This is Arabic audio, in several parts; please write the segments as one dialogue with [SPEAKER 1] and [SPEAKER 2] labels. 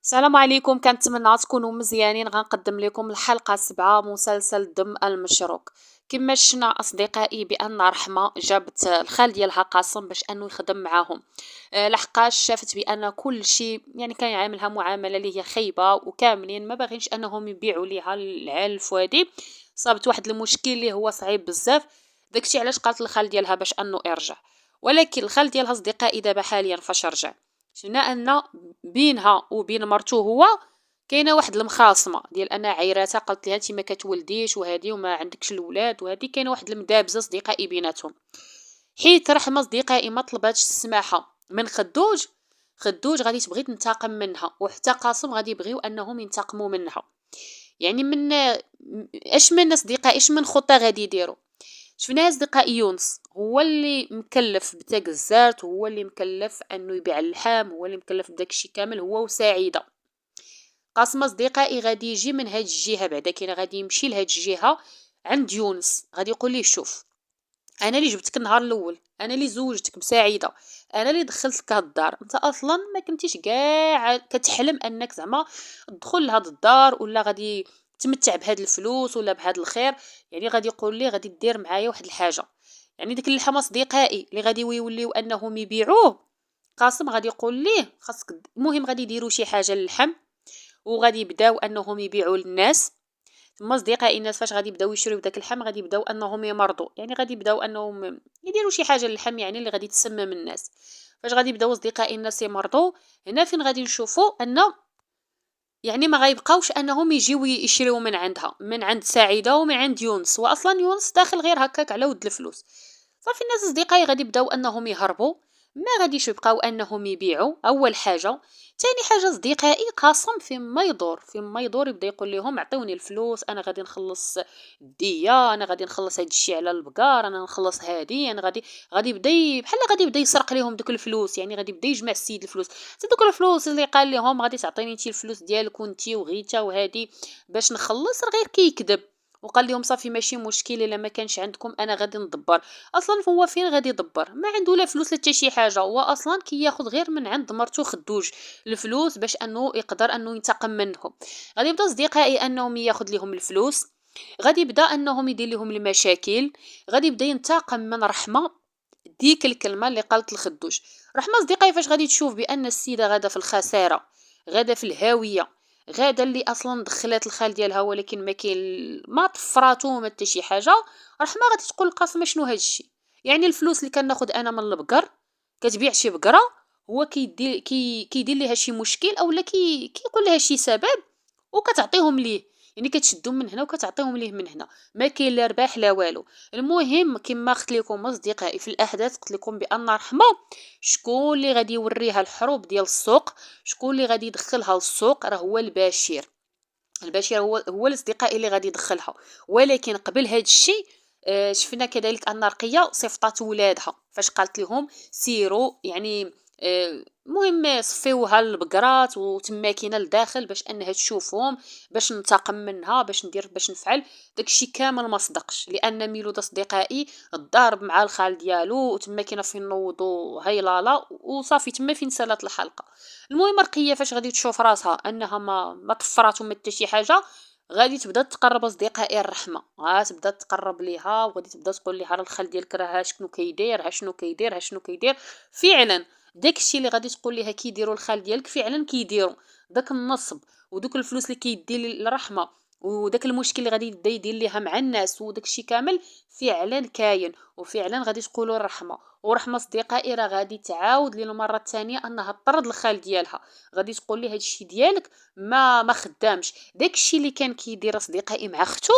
[SPEAKER 1] السلام عليكم، كنتمنى تكونوا مزيانين. غنقدم لكم الحلقة 7 مسلسل دم المشروق. كما شفنا اصدقائي بان رحمة جابت الخال ديالها قاسم باش انه يخدم معاهم. لحقاش شافت بان كل شيء يعني كان يعاملها معاملة اللي هي خايبة، وكاملين ما باغينش انهم يبيعوا ليها العلف. وهادي صابت واحد المشكل اللي هو صعيب بزاف. داكشي علاش قالت الخال ديالها باش انه يرجع. ولكن الخال ديالها اصدقائي دابا حاليا فاش رجع، شفنا ان بينها وبين مرتو هو كاينه واحد المخاصمه ديال انا عيراتها قالت لها انت ما كتولديش وهذه وما عندكش الاولاد، وهذه كاينه واحد المدابزه صديقائي بيناتهم. حيت رحمه صديقائي ما طلباتش السماحه من خدوج، خدوج غادي تبغي تنتقم منها، وحتى قاسم غادي يبغيو انهم ينتقموا منها. يعني من اش من اصدقائي اش من خطه غادي يديروا. شفنا اصدقائي يونس هو اللي مكلف بتاع الزارت، هو اللي مكلف انه يبيع اللحام، هو اللي مكلف بداكشي كامل هو وسعيده. قاسم اصدقائي غادي يجي من هاد الجهه، بعدا كاين غادي يمشي لهاد الجهه عند يونس، غادي يقول ليه شوف، انا اللي جبتك النهار الاول، انا اللي زوجتك بسعيده، انا اللي دخلتك هاد الدار، انت اصلا ما كنتيش كاع كتحلم انك زعما تدخل لهاد الدار ولا غادي تمتع بهاد الفلوس ولا بهاد الخير. يعني غادي يقول لي غادي دير معايا واحد الحاجه، يعني ديك اللحم اصدقائي اللي غادي يوليو انهم يبيعوه. قاسم غادي يقول ليه خاصك، المهم غادي يديروا شي حاجه للحم وغادي يبداو انهم يبيعوا للناس. ثم اصدقائي الناس فاش غادي يبداو يشريو داك اللحم غادي يبداو انهم يمرضوا، يعني غادي يبداو انهم يديروا شي حاجه للحم يعني اللي غادي تسمم الناس. فاش غادي يبداو اصدقائي الناس يمرضوا، هنا فين غادي نشوفوا ان يعني ما غيبقاوش انهم يجيو يشريو من عندها، من عند سعيده ومن عند يونس، واصلا يونس داخل غير هكاك على ود الفلوس. صافي الناس اصدقائي غادي يبداو انهم يهربوا، ما غاديش يبقاو انهم يبيعوا اول حاجه. ثاني حاجه اصدقائي قاسم فيما يدور يبدا يقول لهم اعطوني الفلوس، انا غادي نخلص الديه، انا غادي نخلص هاد الشيء على البقار، انا نخلص هادي، انا غادي يبدا بحال غادي يبدا يسرق لهم دوك الفلوس، يعني غادي يبدا يجمع السيد الفلوس. حتى دوك الفلوس اللي قال لهم غادي تعطيني انتي الفلوس ديالك وانتي وغيتا وهادي باش نخلص، راه غير كيكذب. وقال لهم صافي ماشي مشكل الا ما كانش عندكم انا غادي ندبر. اصلا هو فين غادي يدبر؟ ما عنده لا فلوس لا حتى شي حاجه، هو اصلا كياخذ غير من عند مرتو خدوج الفلوس باش انه يقدر انه ينتقم منهم. غادي يبدا اصدقائي انهم ياخذ لهم الفلوس، غادي يبدا انهم يدير لهم المشاكل، غادي يبدا ينتقم من رحمه. ديك الكلمه اللي قالت الخدوج، رحمه اصدقائي فاش غادي تشوف بان السيده غاده في الخساره، غاده في الهاويه، غاده اللي اصلا دخلات الخال ديالها ولكن ما كاين ما طفراتو ما حتى شي حاجه. رحمه غادي تقول لقاسم شنو هاد الشيء؟ يعني الفلوس اللي كناخذ انا من البقر كتبيع شي بقره، هو كيدير ليها شي مشكل اولا كيقول لها شي سبب وكتعطيهم ليه، يعني كتشدهم من هنا وكتعطيهم ليه من هنا، ما كاين لا رباح لا والو. المهم كما قلت لكم اصدقائي في الاحداث قلت لكم بان رحمه شكون اللي غادي يوريها الحروب ديال السوق، شكون اللي غادي يدخلها للسوق، راه هو البشير. البشير هو الاصدقاء اللي غادي يدخلها. ولكن قبل هذا الشيء شفنا كذلك ان رقيه صيفطات ولادها فاش قالت لهم سيروا، يعني مهم صفيوها البقرات وتما كاينه لداخل باش انها تشوفهم، باش ننتقم منها، باش ندير باش نفعل. داكشي كامل ما صدقش، لان ميلود اصدقائي ضارب مع الخال ديالو وتما كاينه فين نوضوا هاي لالا وصافي تما فين سالات الحلقه. المهم رقيه فاش غادي تشوف راسها انها ما طفرات وما حتى شي حاجه، غادي تبدا تقرب اصدقائي الرحمه، غتبدا تقرب ليها وغادي تبدا تقول لها راه الخال ديالك راه شنو كيدير، ها شنو كيدير، ها شنو كيدير. فعلا داكشي اللي غادي تقول لها كيديروا الخال ديالك فعلا كيديروا، داك النصب ودوك الفلوس اللي كيدي للرحمه وداك المشكل اللي غادي يبدا يدير ليها مع الناس وداكشي كامل فعلا كاين. وفعلا غادي تقولوا الرحمه، ورحمه صديقائي راه غادي تعاود للمره الثانيه انها تطرد الخال ديالها، غادي تقول ليه هادشي ديالك ما خدامش. داكشي اللي كان كيدير اصدقائي مع اختو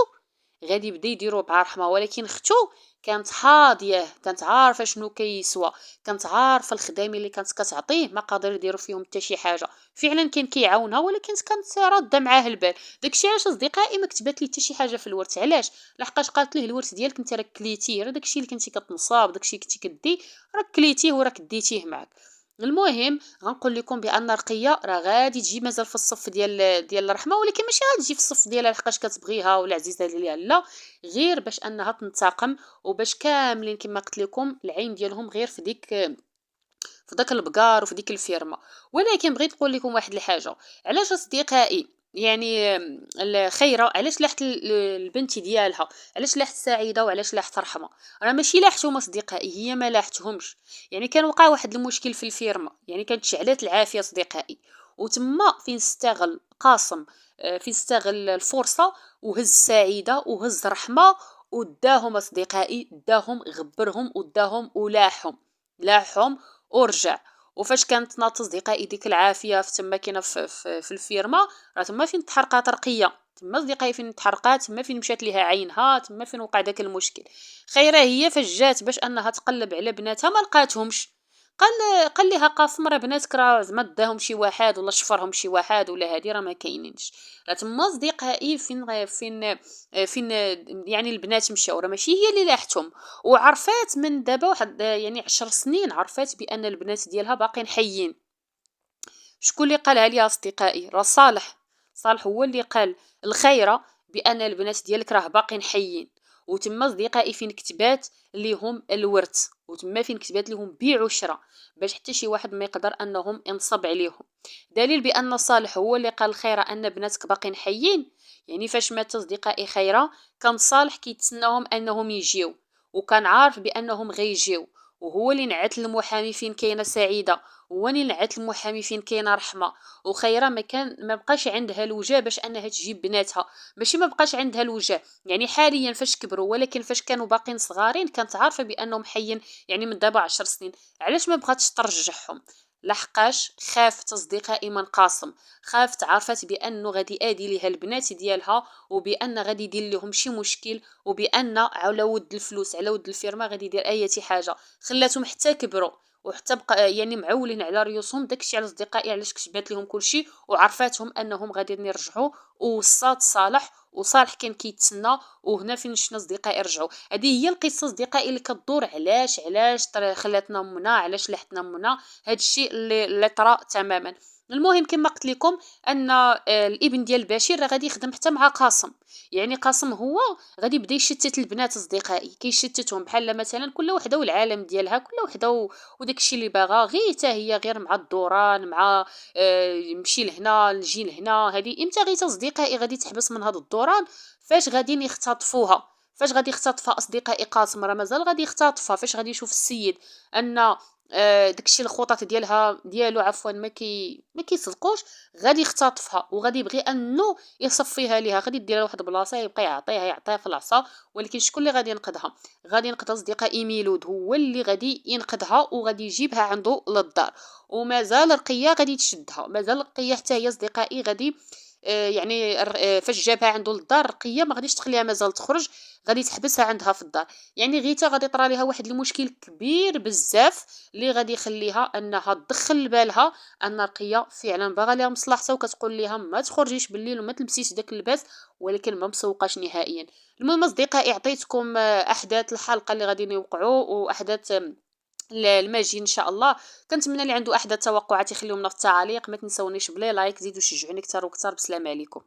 [SPEAKER 1] غادي يبدا يديرو مع رحمه، ولكن اختو كانت حاضيه، كانت عارفه شنو كيسوى، كانت عارفه الخدامين اللي كانت كتعطيه ما قادر يديروا فيهم حتى شي حاجه. فعلا كان كيعاونها ولكن كانت راده معاه البال. داكشي علاش اصدقائي ما كتبات لي حتى شي حاجه في الورث. علاش؟ لحقاش قالت ليه الورث ديالك انت راك كليتيه، راه داكشي اللي كنتي كتنصاب، داكشي اللي كنتي كدي راك كليتيه وراك ديتيه معاك. المهم غنقول لكم بان رقيه راه غادي تجي مازال في الصف ديال الرحمه، ولكن ماشي غادي تجي في الصف ديالها لحقاش كتبغيها ولا عزيزه عليها، لا، غير باش انها تنتقم وباش كاملين كما قلت لكم العين ديالهم غير في في داك البقار وفي ديك الفيرما. ولكن بغيت نقول لكم واحد الحاجه، علاش اصدقائي يعني الخيره علاش لاحت البنت ديالها، علاش لاحت سعيده وعلاش لاحت رحمه؟ راه ماشي لاحتهم اصدقائي، هي ما لاحتهمش. يعني كان وقع واحد المشكل في الفيرما، يعني كانت شعلات العافيه اصدقائي، وتما فين استغل قاسم، فين استغل الفرصه وهز سعيده وهز رحمه وداهم اصدقائي، داهم غبرهم وداهم ولاحهم، لاحهم ورجع. وفاش كانت ناضت اصدقائي ديك العافيه في تما كاينه في الفيرما، راه تما فين تحرقات رقيه، تما اصدقائي فين تحرقات، تما فين مشات ليها عينها، تما فين وقع داك المشكل. خيره هي فاش جات باش انها تقلب على بناتها ما لقاتهمش، قال ليها قاسم راه بناتك راه زعما داهم شي واحد ولا شفرهم شي واحد ولا هادي راه ما كاينينش. راه تما اصدقائي فين يعني البنات مشاو، راه ماشي هي اللي لاحتهم. وعرفات من دابا واحد يعني 10 سنين عرفات بان البنات ديالها باقين حيين. شكون اللي قالها ليا اصدقائي؟ راه صالح. صالح هو اللي قال الخيره بان البنات ديالك راه باقين حيين. وتما اصدقائي فين كتبات ليهم الورث، وتما فين كتبات ليهم بيع وشراء، باش حتى شي واحد ما يقدر انهم ينصب عليهم. دليل بان صالح هو اللي قال الخيره ان بناتك باقين حيين. يعني فاش مات اصدقائي خيره كان صالح كيتسناهم انهم يجيو، وكان عارف بانهم غيجيو، وهو اللي نعت المحامي فين كاينه سعيده، هو اللي نعت المحامي فين كاينه رحمه. وخيره ما بقاش عندها الوجه باش انها تجيب بناتها، ماشي ما بقاش عندها الوجه، يعني حاليا فاش كبروا، ولكن فاش كانوا باقين صغارين كانت عارفه بانهم حيين، يعني من دابا 10 سنين. علاش ما بغاتش ترجعهم؟ لحقاش خافت اصدقائي من قاسم، خافت، عرفت بانه غادي ادي ليها البنات ديالها، وبان غادي يدير لهم شي مشكل، وبان على ود الفلوس على ود الفيرما غادي يدير اي حاجه. خلاتهم حتى كبروا وحتى بقى يعني معولين على ريوسهم. داكشي على اصدقائي علاش كتبات لهم كلشي وعرفاتهم انهم غادي يرجعوا. ووصات صالح، وصالح كان كيتسنى، وهنا فين شفنا اصدقائي رجعوا. هذه هي القصه اصدقائي اللي كتدور علاش خلاتنا منا، علاش لحتنا منا، هذا الشيء اللي طرا تماما. المهم كما قلت لكم ان الابن ديال بشير راه غادي يخدم حتى مع قاسم. يعني قاسم هو غادي يبدا يشتت البنات اصدقائي، كيشتتهم بحال مثلا كل وحده والعالم ديالها، كل وحده وداكشي اللي باغا، غير حتى هي غير مع الدوران، مع نمشي لهنا نجي لهنا. هذه امتى غير اصدقائي غادي تحبس من هذا الدوران؟ فاش غادي يختطفوها، فاش غادي يختطفها اصدقائي قاسم راه مازال غادي يختطفها. فاش غادي يشوف السيد ان داكشي الخطط ديالو عفوا ما كيصدقوش، غادي يختطفها وغادي يبغي انه يصفيها ليها، غادي يديرها لواحد البلاصه يبقى يعطيها في العصا. ولكن شكون اللي غادي ينقذها؟ غادي ينقذ اصدقائي ميلود، هو اللي غادي ينقذها وغادي يجيبها عنده للدار. ومازال رقيه غادي تشدها، مازال رقيه حتى هي اصدقائي غادي يعني فاش جابها عنده للدار رقيه ما غاديش تخليها مازال تخرج، غادي تحبسها عندها في الدار. يعني غيتا غادي طرا ليها واحد المشكل كبير بزاف اللي غادي يخليها انها تدخل لبالها ان رقيه فعلا باغا ليها مصلحتها، وكتقول ليها ما تخرجيش بالليل وما تلبسيش داك اللباس، ولكن ما مسوقاش نهائيا. المهم اصدقائي عطيتكم احداث الحلقه اللي غادي يوقعوا واحداث الماجي ان شاء الله. كنتمنى اللي عنده احدى التوقعات يخليهم لنا في التعاليق، ما تنسونيش بلي لايك، زيدوا شجعوني اكثر واكثر. بسلام عليكم.